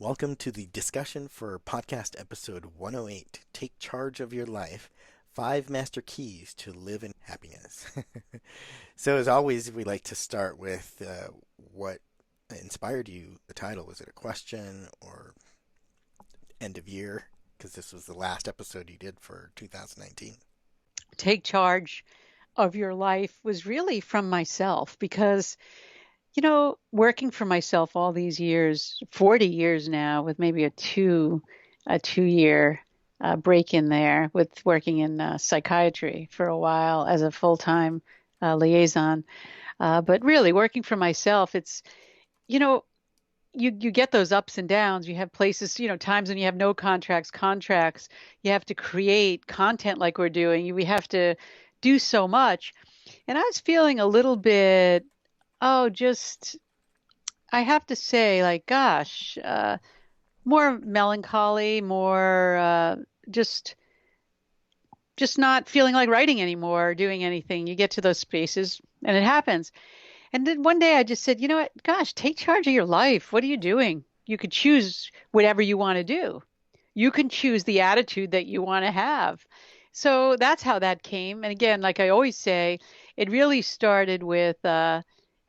Welcome to the discussion for podcast episode 108, Take Charge of Your Life, 5 Master Keys to Live in Happiness. So as always, we like to start with what inspired you, the title. Was it a question or end of year? Because this was the last episode you did for 2019. Take charge of your life was really from myself because, working for myself all these years, 40 years now, with maybe a two year break in there with working in psychiatry for a while as a full-time liaison. But really working for myself, it's, you know, you get those ups and downs. You have places, times when you have no contracts. You have to create content like we're doing. We have to do so much. And I was feeling a little bit, just, I have to say, like, gosh, more melancholy, more just just not feeling like writing anymore or doing anything. You get to those spaces and it happens. And then one day I just said, you know what? Gosh, take charge of your life. What are you doing? You could choose whatever you want to do. You can choose the attitude that you want to have. So that's how that came. And again, like I always say, it really started with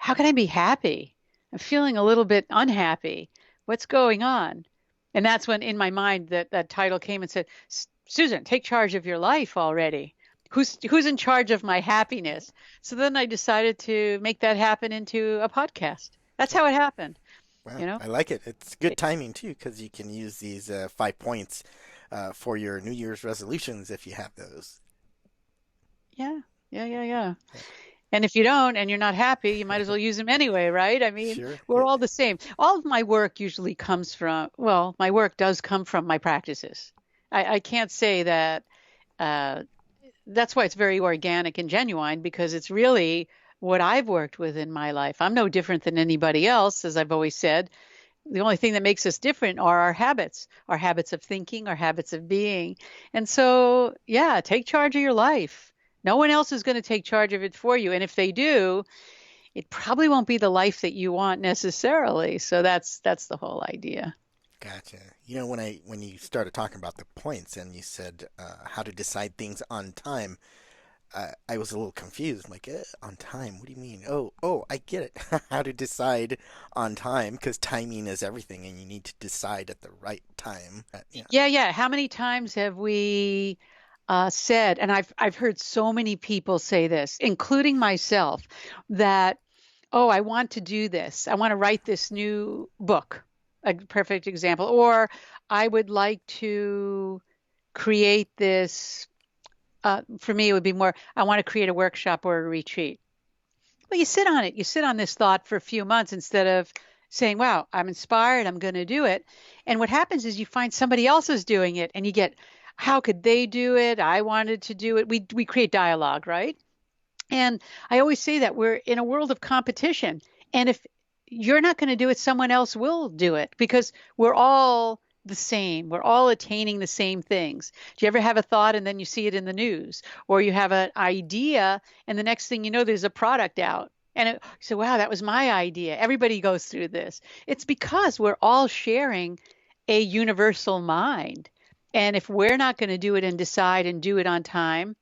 how can I be happy? I'm feeling a little bit unhappy. What's going on? And that's when in my mind that title came and said, Susan, take charge of your life already. Who's in charge of my happiness? So then I decided to make that happen into a podcast. That's how it happened, Wow, you know? I like it. It's good timing too, because you can use these 5 points for your New Year's resolutions if you have those. Yeah, yeah. And if you don't and you're not happy, you might as well use them anyway, right? I mean, Sure. we're all the same. All of my work usually comes from, well, my work does come from my practices. I can't say that uh, that's why it's very organic and genuine because it's really what I've worked with in my life. I'm no different than anybody else, as I've always said. The only thing that makes us different are our habits of thinking, our habits of being. And so, yeah, take charge of your life. No one else is going to take charge of it for you. And if they do, it probably won't be the life that you want necessarily. So that's the whole idea. Gotcha. When you started talking about the points and you said how to decide things on time, I was a little confused. I'm like, on time? What do you mean? Oh, I get it. How to decide on time because timing is everything, and you need to decide at the right time. Yeah, Yeah. How many times have we said, and I've heard so many people say this, including myself, that, oh, I want to do this. I want to write this new book, a perfect example. Or I would like to create this. For me, it would be more, I want to create a workshop or a retreat. Well, you sit on it. You sit on this thought for a few months instead of saying, wow, I'm inspired. I'm going to do it. And what happens is you find somebody else is doing it and you get, how could they do it? I wanted to do it. We create dialogue, right? And I always say that we're in a world of competition. And if you're not going to do it, someone else will do it because we're all the same. We're all attaining the same things. Do you ever have a thought and then you see it in the news? Or you have an idea and the next thing you know, there's a product out. And you say, wow, that was my idea. Everybody goes through this. It's because we're all sharing a universal mind. And if we're not going to do it and decide and do it on time,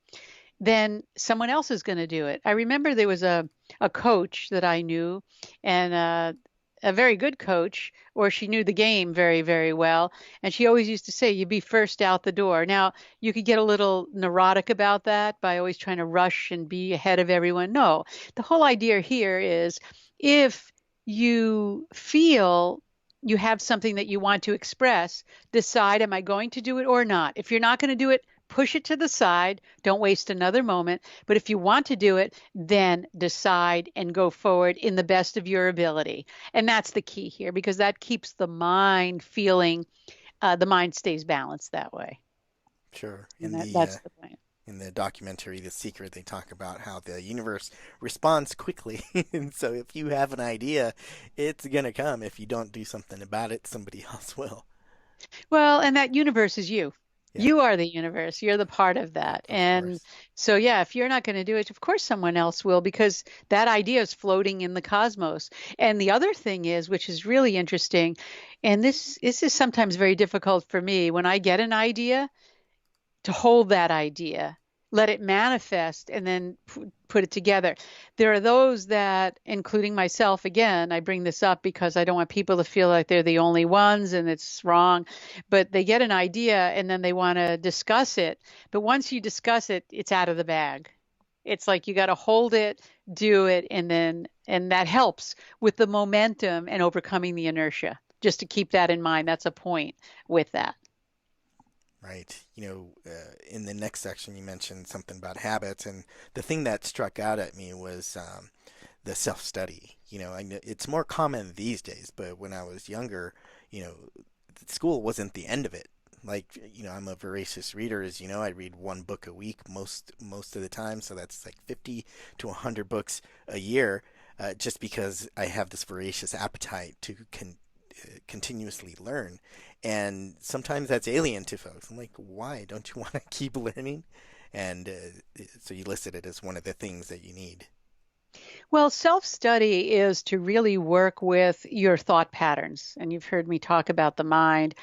then someone else is going to do it. I remember there was a coach that I knew, and a very good coach, or she knew the game very, very well. And she always used to say, you be first out the door. Now, you could get a little neurotic about that by always trying to rush and be ahead of everyone. No, the whole idea here is if you feel you have something that you want to express, decide, am I going to do it or not? If you're not going to do it, push it to the side. Don't waste another moment. But if you want to do it, then decide and go forward in the best of your ability. And that's the key here because that keeps the mind feeling, the mind stays balanced that way. sure. And that's the point. In the documentary The Secret, they talk about how the universe responds quickly. And so if you have an idea, it's going to come. If you don't do something about it, somebody else will. Well, and that universe is you. Yeah, You are the universe. You're the part of that. of And course. so, yeah, if you're not going to do it, of course someone else will, because that idea is floating in the cosmos. And the other thing is, which is really interesting, and this is sometimes very difficult for me when I get an idea to hold that idea, let it manifest, and then put it together. There are those that, including myself, again, I bring this up because I don't want people to feel like they're the only ones and it's wrong, but they get an idea and then they want to discuss it. But once you discuss it, it's out of the bag. It's like you got to hold it, do it, and that helps with the momentum and overcoming the inertia. Just to keep that in mind, that's a point with that. Right. In the next section, you mentioned something about habits, and the thing that struck out at me was the self-study. I know it's more common these days, but when I was younger, you know, school wasn't the end of it. Like, I'm a voracious reader, as you know. I read one book a week most of the time, so that's like 50 to 100 books a year, just because I have this voracious appetite to continuously learn. And sometimes that's alien to folks. I'm like, why don't you want to keep learning? And so you listed it as one of the things that you need. Well, self study is to really work with your thought patterns. And you've heard me talk about the mind.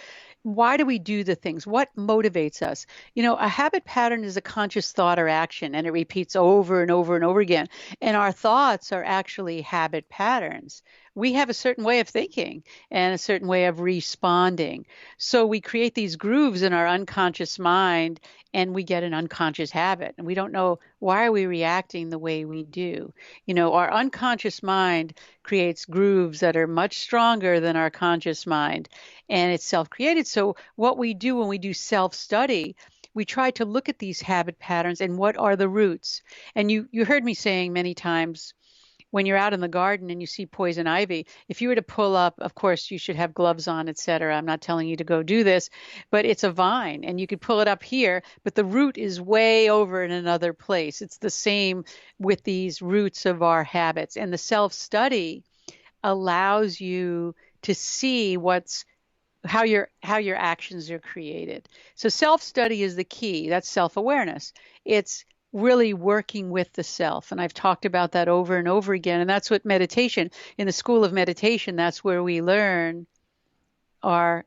Why do we do the things? What motivates us? A habit pattern is a conscious thought or action, and it repeats over and over and over again. And our thoughts are actually habit patterns. We have a certain way of thinking and a certain way of responding. So we create these grooves in our unconscious mind, and we get an unconscious habit. And we don't know why are we reacting the way we do. Our unconscious mind creates grooves that are much stronger than our conscious mind, and it's self-created. So what we do when we do self-study, we try to look at these habit patterns and what are the roots. And you heard me saying many times, when you're out in the garden and you see poison ivy, if you were to pull up, of course you should have gloves on, etc. I'm not telling you to go do this, but it's a vine and you could pull it up here, but the root is way over in another place. It's the same with these roots of our habits. And the self-study allows you to see how your actions are created. So self-study is the key. That's self-awareness. It's really working with the self. And I've talked about that over and over again. And that's what meditation, in the school of meditation, that's where we learn our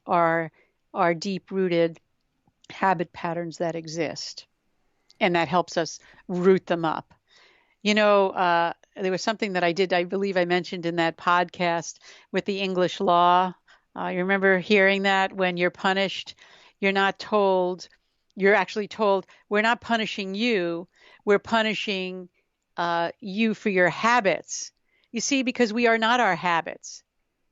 deep-rooted habit patterns that exist. And that helps us root them up. There was something that I did, I believe I mentioned in that podcast with the English law. You remember hearing that when you're punished, you're not told, you're actually told, we're not punishing you, we're punishing you for your habits. You see, because we are not our habits.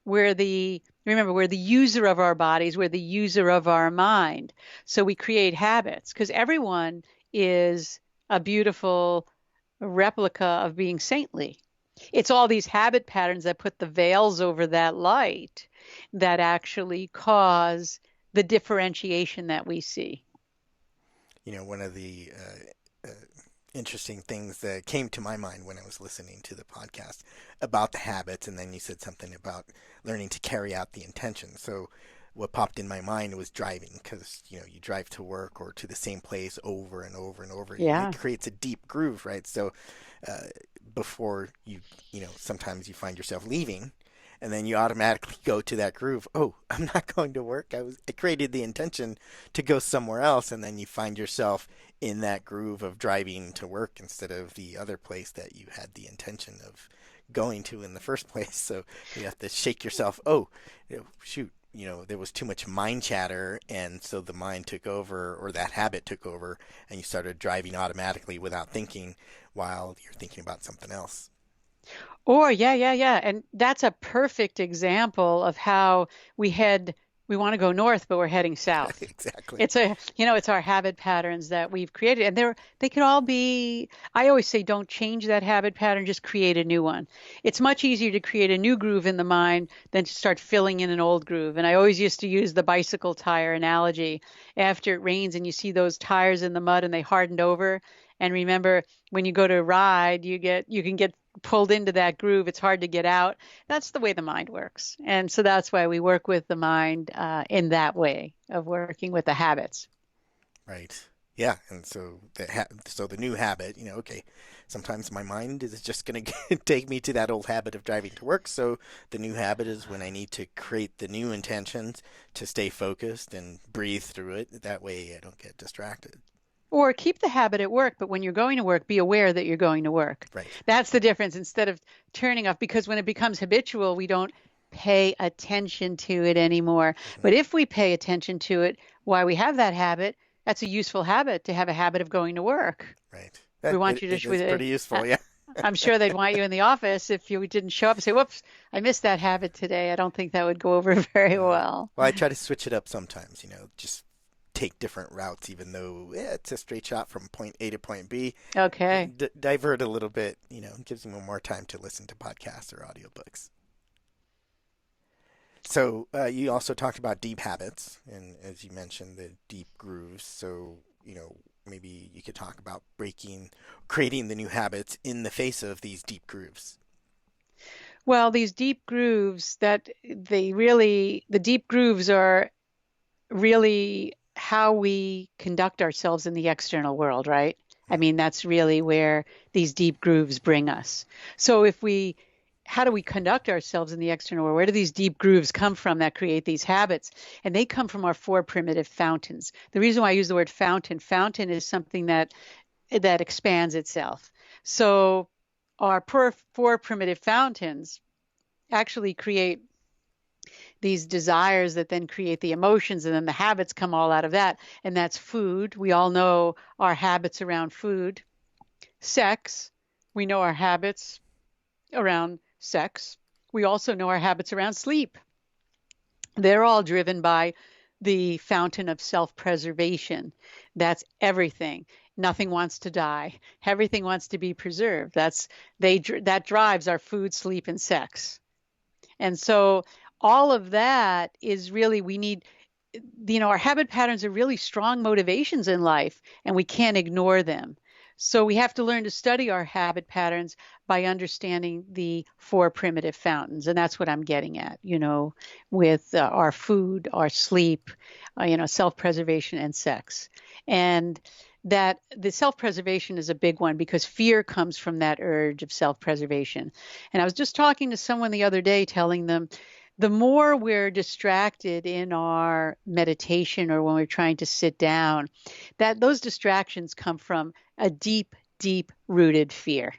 We're the user of our bodies, we're the user of our mind. So we create habits because everyone is a beautiful replica of being saintly. It's all these habit patterns that put the veils over that light that actually cause the differentiation that we see. One of the interesting things that came to my mind when I was listening to the podcast about the habits, and then you said something about learning to carry out the intention. So what popped in my mind was driving, because you drive to work or to the same place over and over and over. Yeah. It creates a deep groove, right? So uh, before sometimes you find yourself leaving, and then you automatically go to that groove. Oh, I'm not going to work. I created the intention to go somewhere else, and then you find yourself in that groove of driving to work instead of the other place that you had the intention of going to in the first place. So you have to shake yourself. Oh, shoot. There was too much mind chatter, and so the mind took over, or that habit took over, and you started driving automatically without thinking while you're thinking about something else. Or yeah, yeah, yeah. And that's a perfect example of how we want to go north, but we're heading south. Exactly. It's our habit patterns that we've created. And they could all be, I always say, don't change that habit pattern, just create a new one. It's much easier to create a new groove in the mind than to start filling in an old groove. And I always used to use the bicycle tire analogy. After it rains and you see those tires in the mud and they hardened over. And remember, when you go to ride, you can get pulled into that groove. It's hard to get out. That's the way the mind works. And so that's why we work with the mind in that way of working with the habits. Right. Yeah, and so the new habit, okay, sometimes my mind is just going to take me to that old habit of driving to work. So the new habit is when I need to create the new intentions to stay focused and breathe through it. That way I don't get distracted. Or keep the habit at work, but when you're going to work, be aware that you're going to work. Right. That's the difference instead of turning off, because when it becomes habitual, we don't pay attention to it anymore. Hmm. But if we pay attention to it while we have that habit, that's a useful habit to have a habit of going to work. Right. We That, want it, you it is to, pretty uh, useful. Yeah. I'm sure they'd want you in the office if you didn't show up and say, whoops, I missed that habit today. I don't think that would go over very Yeah. well. Well, I try to switch it up sometimes, just take different routes, even though it's a straight shot from point A to point B. Okay. Divert a little bit, gives me more time to listen to podcasts or audiobooks. So you also talked about deep habits, and as you mentioned, the deep grooves. So maybe you could talk about creating the new habits in the face of these deep grooves. Well, these deep grooves the deep grooves are really how we conduct ourselves in the external world, right? I Hmm. mean, that's really where these deep grooves bring us. So how do we conduct ourselves in the external world? Where do these deep grooves come from that create these habits? And they come from our four primitive fountains. The reason why I use the word fountain is something that expands itself. So our four primitive fountains actually create these desires that then create the emotions, and then the habits come all out of that. And that's food. We all know our habits around food. Sex, we know our habits around sex. We also know our habits around sleep. They're all driven by the fountain of self-preservation. That's everything. Nothing wants to die. Everything wants to be preserved. That drives our food, sleep, and sex. And so all of that is really, we need, our habit patterns are really strong motivations in life, and we can't ignore them. So we have to learn to study our habit patterns by understanding the four primitive fountains. And that's what I'm getting at, with our food, our sleep, self-preservation and sex. And that the self-preservation is a big one because fear comes from that urge of self-preservation. And I was just talking to someone the other day telling them the more we're distracted in our meditation or when we're trying to sit down, that those distractions come from a deep, deep rooted fear.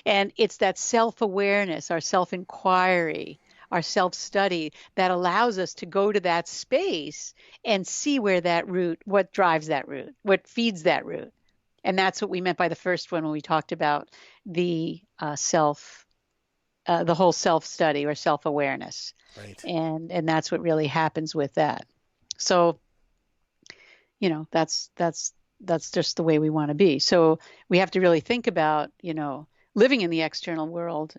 And it's that self awareness, our self inquiry, our self study that allows us to go to that space and see where that root, what drives that root, what feeds that root. And that's what we meant by the first one when we talked about the the whole self study or self awareness. Right. And that's what really happens with that. So, that's just the way we want to be. So we have to really think about, living in the external world.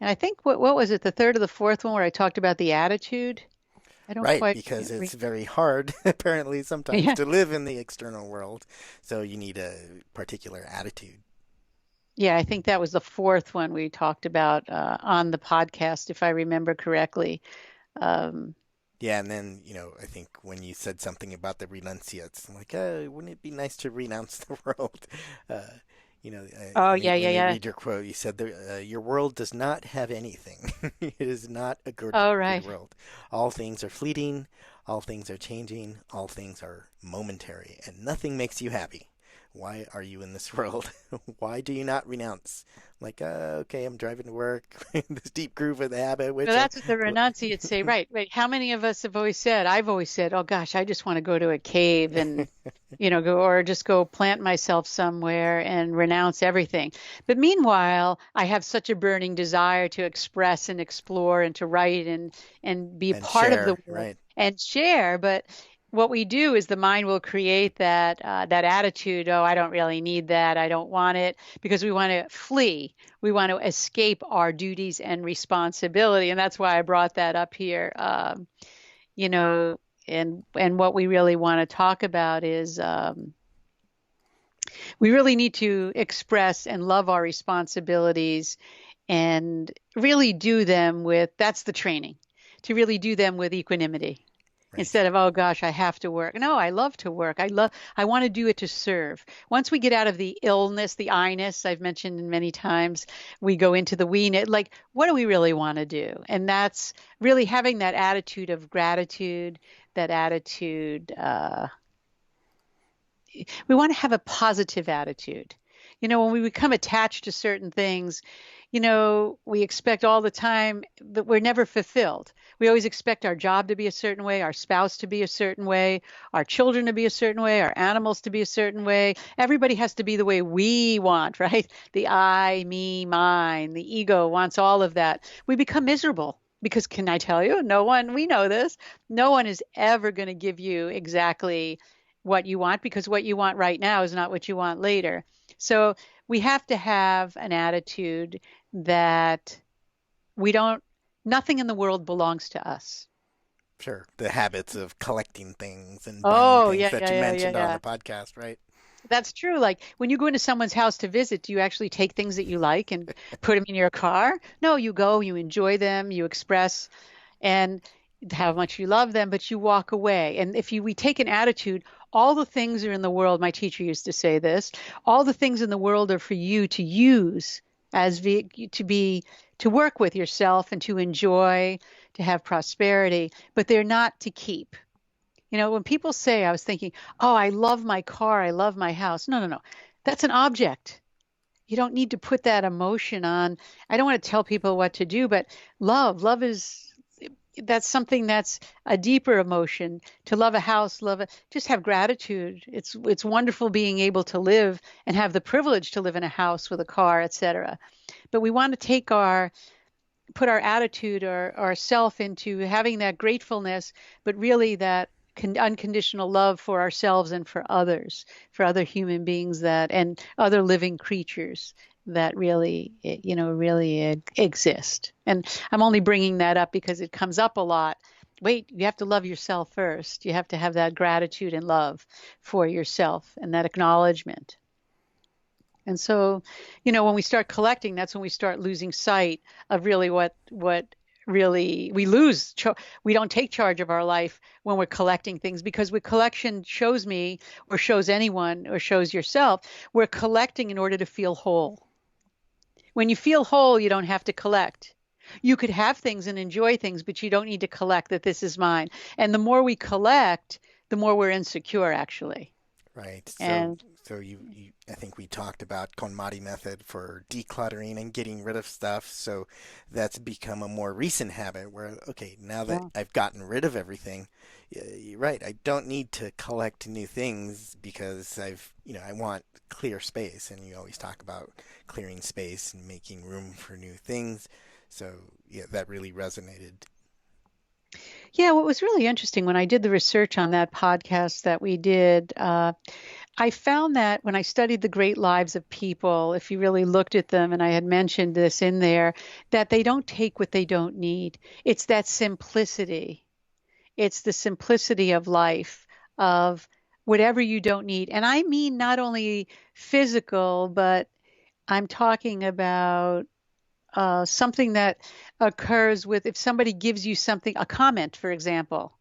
And I think what was it, the third or the fourth one where I talked about the attitude? I don't Right, quite because it's re- very hard, apparently, sometimes yeah. to live in the external world. So you need a particular attitude. Yeah, I think that was the fourth one we talked about on the podcast, if I remember correctly. Um, Yeah, and then, I think when you said something about the renunciates, I'm like, wouldn't it be nice to renounce the world? Uh, oh, when yeah, yeah, when you yeah. read your quote, you said, your world does not have anything. It is not a Oh, good right. world. All things are fleeting, all things are changing, all things are momentary, and nothing makes you happy. Why are you in this world? Why do you not renounce? Like, okay, I'm driving to work, this deep groove of the habit, So which that's what the renunciates say, right? Right. How many of us have always said, I've always said, oh gosh, I just want to go to a cave and, go or just go plant myself somewhere and renounce everything. But meanwhile, I have such a burning desire to express and explore and to write and be a and part of the share, world right? and share. But what we do is the mind will create that attitude. Oh, I don't really need that. I don't want it because we want to flee. We want to escape our duties and responsibility, and that's why I brought that up here. You know, and what we really want to talk about is we really need to express and love our responsibilities and really do them with, that's the training, to really do them with equanimity, Right. instead of, oh gosh, I have to work. No, I love to work. I want to do it to serve. Once we get out of the illness, the I-ness I've mentioned many times, we go into the we-ness, like, what do we really want to do? And that's really having that attitude of gratitude, that attitude, we want to have a positive attitude. When we become attached to certain things, we expect all the time, but we're never fulfilled. We always expect our job to be a certain way, our spouse to be a certain way, our children to be a certain way, our animals to be a certain way. Everybody has to be the way we want, right? The I, me, mine, the ego wants all of that. We become miserable because, can I tell you, no one, we know this, no one is ever going to give you exactly what you want, because what you want right now is not what you want later. So we have to have an attitude that we don't, nothing in the world belongs to us. Sure. The habits of collecting things and buying Oh, things yeah, that yeah, you yeah, yeah, mentioned on yeah. the podcast, right? That's true. Like when you go into someone's house to visit, do you actually take things that you like and put them in your car? No, you go, you enjoy them, you express and how much you love them, but you walk away. And if we take an attitude, all the things are in the world, my teacher used to say this, all the things in the world are for you to use to work with yourself and to enjoy, to have prosperity, but they're not to keep. When people say, I was thinking, oh, I love my car, I love my house. No, no, no. That's an object. You don't need to put that emotion on. I don't want to tell people what to do, but love is, that's something that's a deeper emotion. To love a house, just have gratitude. It's wonderful being able to live and have the privilege to live in a house with a car, etc. But we want to put our attitude or our self into having that gratefulness, but really that unconditional love for ourselves and for others, for other human beings and other living creatures that really, really exist. And I'm only bringing that up because it comes up a lot. Wait, you have to love yourself first. You have to have that gratitude and love for yourself and that acknowledgement. And so, when we start collecting, that's when we start losing sight of really what really we lose. We don't take charge of our life when we're collecting things, because with collection shows me or shows anyone or shows yourself, we're collecting in order to feel whole. When you feel whole, you don't have to collect. You could have things and enjoy things, but you don't need to collect that this is mine. And the more we collect, the more we're insecure, actually. Right. So, And I think we talked about KonMari method for decluttering and getting rid of stuff. So that's become a more recent habit where, okay, now that yeah. I've gotten rid of everything, you're right. I don't need to collect new things because I want clear space. And you always talk about clearing space and making room for new things. So yeah, that really resonated. Yeah, what was really interesting when I did the research on that podcast that we did, I found that when I studied the great lives of people, if you really looked at them, and I had mentioned this in there, that they don't take what they don't need. It's that simplicity. It's the simplicity of life, of whatever you don't need. And I mean not only physical, but I'm talking about something that occurs with if somebody gives you something, a comment, for example,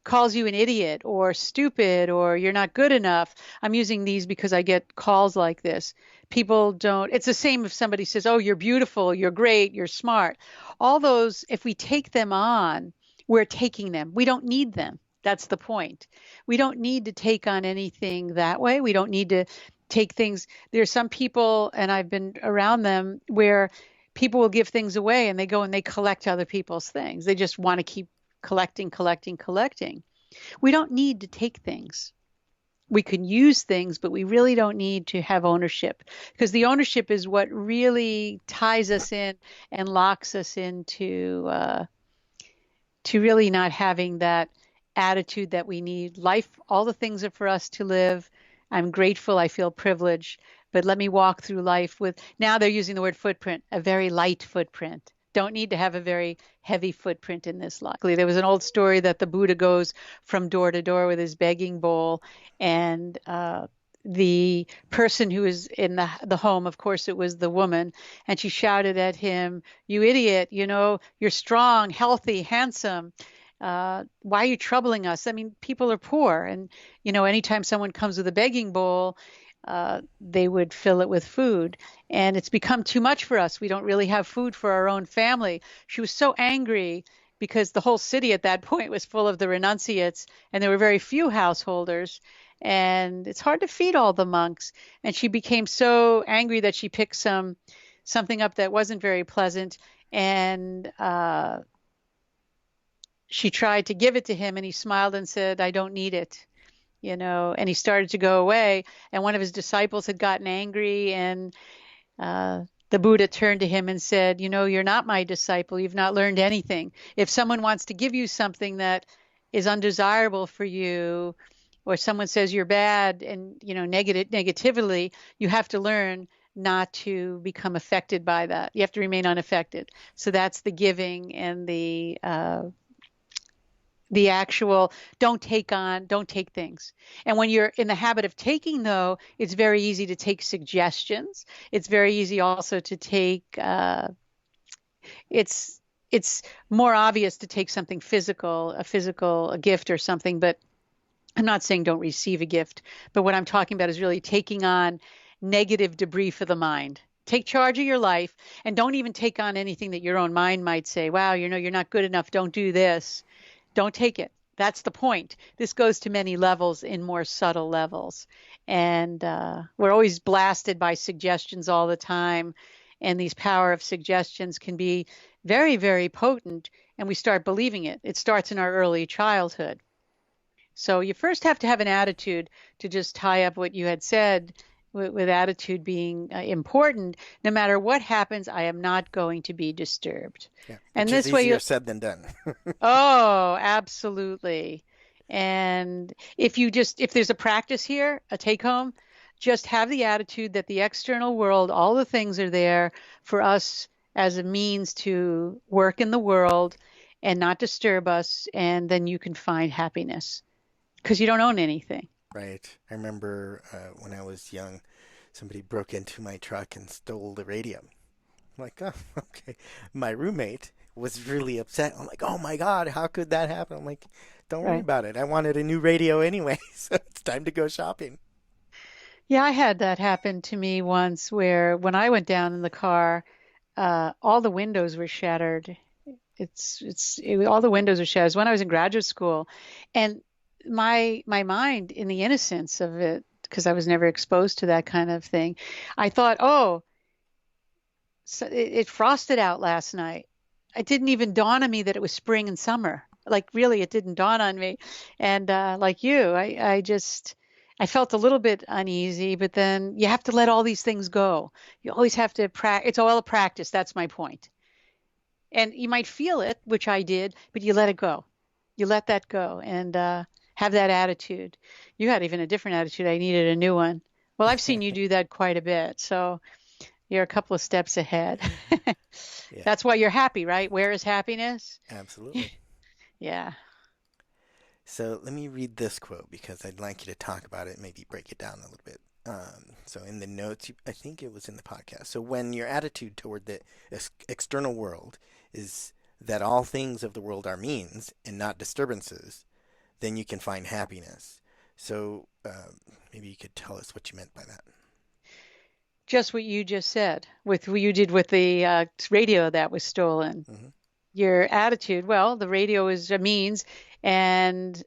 calls you an idiot or stupid or you're not good enough. I'm using these because I get calls like this. People don't, it's the same if somebody says, oh, you're beautiful, you're great, you're smart. All those, if we take them on, we're taking them. We don't need them. That's the point. We don't need to take on anything that way. We don't need to take things. There's some people, and I've been around them, where people will give things away and they go and they collect other people's things. They just want to keep collecting, collecting, collecting. We don't need to take things. We can use things, but we really don't need to have ownership, because the ownership is what really ties us in and locks us into to really not having that attitude that we need. Life, all the things are for us to live. I'm grateful. I feel privileged. But let me walk through life with, now they're using the word footprint, a very light footprint. Don't need to have a very heavy footprint in this life. There was an old story that the Buddha goes from door to door with his begging bowl, and the person who was in the home, of course, it was the woman, and she shouted at him, "You idiot! You're strong, healthy, handsome." Why are you troubling us? I mean, people are poor, and anytime someone comes with a begging bowl, they would fill it with food, and it's become too much for us. We don't really have food for our own family. She was so angry because the whole city at that point was full of the renunciates, and there were very few householders. And it's hard to feed all the monks. And she became so angry that she picked something up that wasn't very pleasant, and she tried to give it to him, and he smiled and said, "I don't need it." And he started to go away. And one of his disciples had gotten angry, and the Buddha turned to him and said, "You're not my disciple. You've not learned anything. If someone wants to give you something that is undesirable for you, or someone says you're bad and, negatively, you have to learn not to become affected by that. You have to remain unaffected." So that's the giving, and the actual don't take things. And when you're in the habit of taking, though, it's very easy to take suggestions. It's very easy also to take, it's more obvious to take something physical, a gift or something. But I'm not saying don't receive a gift, but what I'm talking about is really taking on negative debris for the mind. Take charge of your life, and don't even take on anything that your own mind might say, wow, you're not good enough, don't do this. Don't take it. That's the point. This goes to many levels, in more subtle levels. And we're always blasted by suggestions all the time. And these power of suggestions can be very, very potent. And we start believing it. It starts in our early childhood. So you first have to have an attitude, to just tie up what you had said, with attitude being important. No matter what happens, I am not going to be disturbed. Yeah, And which is this way, easier said than done. oh, absolutely. And if there's a practice here, a take home, just have the attitude that the external world, all the things are there for us as a means to work in the world and not disturb us. And then you can find happiness because you don't own anything. Right. I remember when I was young, somebody broke into my truck and stole the radio. I'm like, oh, okay. My roommate was really upset. I'm like, oh my God, how could that happen? I'm like, don't worry Right. about it. I wanted a new radio anyway, so it's time to go shopping. Yeah, I had that happen to me once where when I went down in the car, all the windows were shattered. All the windows were shattered. It was when I was in graduate school, and my mind, in the innocence of it, because I was never exposed to that kind of thing, I thought, oh, so it frosted out last night. It didn't even dawn on me that it was spring and summer. Like really, it didn't dawn on me. And like you, I felt a little bit uneasy, but then you have to let all these things go. You always have to practice. It's all a practice. That's my point. And you might feel it, which I did, but you let it go. You let that go, and have that attitude. You had even a different attitude. I needed a new one. Well, I've seen you do that quite a bit, so you're a couple of steps ahead. Yeah, That's why you're happy, right? Where is happiness? absolutely. Yeah. So let me read this quote because I'd like you to talk about it, maybe break it down a little bit. So in the notes, I think it was in the podcast. So when your attitude toward the external world is that all things of the world are means and not disturbances, then you can find happiness. So maybe you could tell us what you meant by that. Just what you just said with what you did with the radio that was stolen. Hmm. Your attitude, well, the radio is a means, and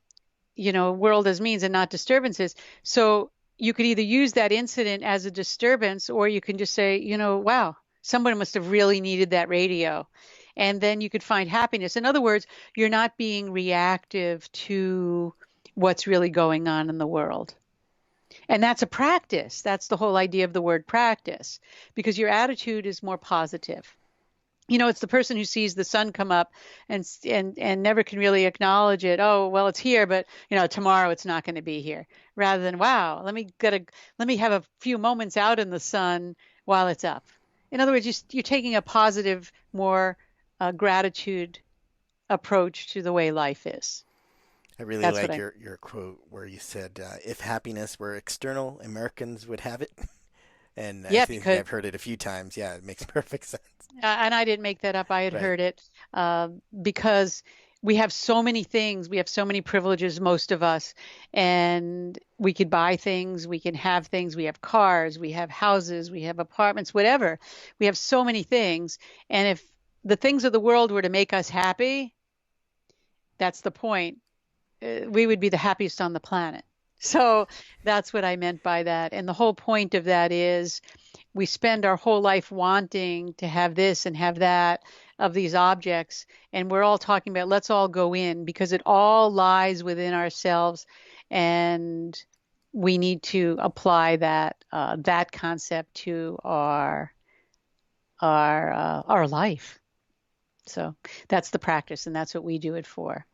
world as means and not disturbances. So you could either use that incident as a disturbance, or you can just say, wow, someone must have really needed that radio. And then you could find happiness. In other words, you're not being reactive to what's really going on in the world. And that's a practice. That's the whole idea of the word practice, because your attitude is more positive. It's the person who sees the sun come up and never can really acknowledge it. Oh, well, it's here, but tomorrow it's not going to be here. Rather than, wow, let me have a few moments out in the sun while it's up. In other words, you're taking a positive, more gratitude approach to the way life is. I really That's what like I. your quote where you said, "If happiness were external, Americans would have it." And I Yeah, think because I've heard it a few times. Yeah, it makes perfect sense. and I didn't make that up. I had Right. heard it because we have so many things, we have so many privileges, most of us, and we could buy things, we can have things, we have cars, we have houses, we have apartments, whatever. We have so many things. And if the things of the world were to make us happy, that's the point. We would be the happiest on the planet. So that's what I meant by that. And the whole point of that is we spend our whole life wanting to have this and have that of these objects. And we're all talking about let's all go in because it all lies within ourselves. And we need to apply that concept to our life. So that's the practice, and that's what we do it for.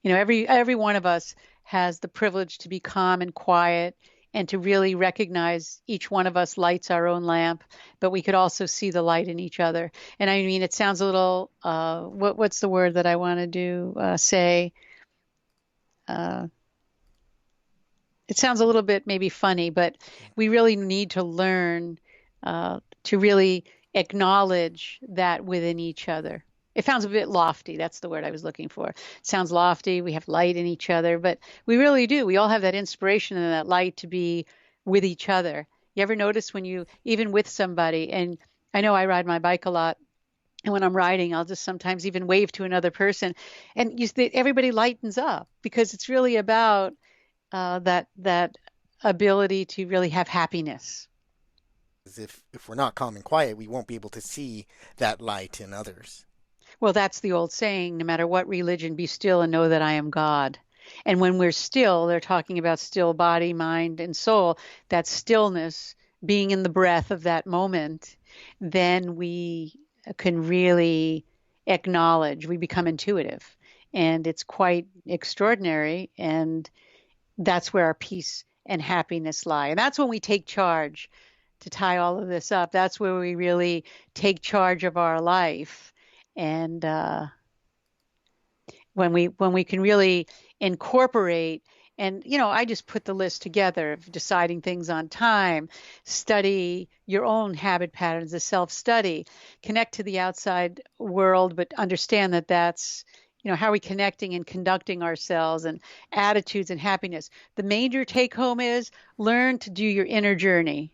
Every one of us has the privilege to be calm and quiet and to really recognize each one of us lights our own lamp, but we could also see the light in each other. And I mean, it sounds a little, what's the word that I want to say? Uh, it sounds a little bit maybe funny, but we really need to learn to really acknowledge that within each other. It sounds a bit lofty. That's the word I was looking for. It sounds lofty. We have light in each other, but we really do. We all have that inspiration and that light to be with each other. You ever notice when you, even with somebody, and I know I ride my bike a lot, and when I'm riding, I'll just sometimes even wave to another person, and everybody lightens up because it's really about that ability to really have happiness. If we're not calm and quiet, we won't be able to see that light in others. Well, that's the old saying, no matter what religion, be still and know that I am God. And when we're still, they're talking about still body, mind, and soul, that stillness, being in the breath of that moment, then we can really acknowledge, we become intuitive. And it's quite extraordinary. And that's where our peace and happiness lie. And that's when we take charge to tie all of this up. That's where we really take charge of our life. And when we can really incorporate, and I just put the list together of deciding things on time, study your own habit patterns, the self-study, connect to the outside world, but understand that that's how are we connecting and conducting ourselves, and attitudes and happiness. The major take home is learn to do your inner journey,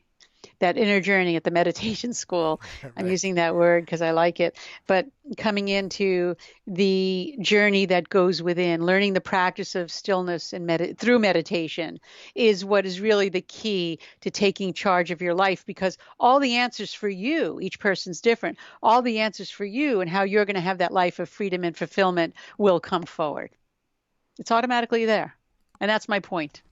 that inner journey at the meditation school. I'm Right. using that word because I like it, but coming into the journey that goes within, learning the practice of stillness and through meditation is what is really the key to taking charge of your life, because all the answers for you, each person's different, all the answers for you and how you're going to have that life of freedom and fulfillment will come forward. It's automatically there. And that's my point.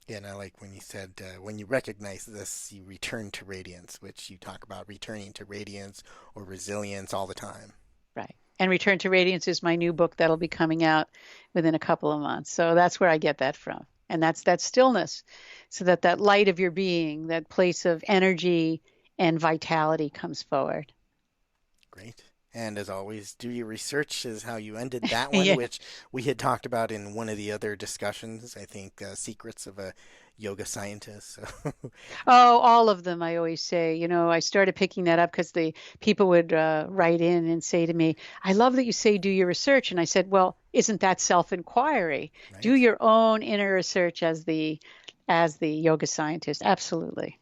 Yeah, and I like when you said when you recognize this, you return to radiance, which you talk about returning to radiance or resilience all the time. Right. And Return to Radiance is my new book that'll be coming out within a couple of months. So that's where I get that from. And that's that stillness, so that that light of your being, that place of energy and vitality comes forward. Great. And as always, do your research is how you ended that one, Yeah. which we had talked about in one of the other discussions. I think secrets of a yoga scientist. So Oh, all of them, I always say. I started picking that up because the people would write in and say to me, I love that you say do your research. And I said, well, isn't that self-inquiry? Do right. your own inner research as the yoga scientist. Absolutely.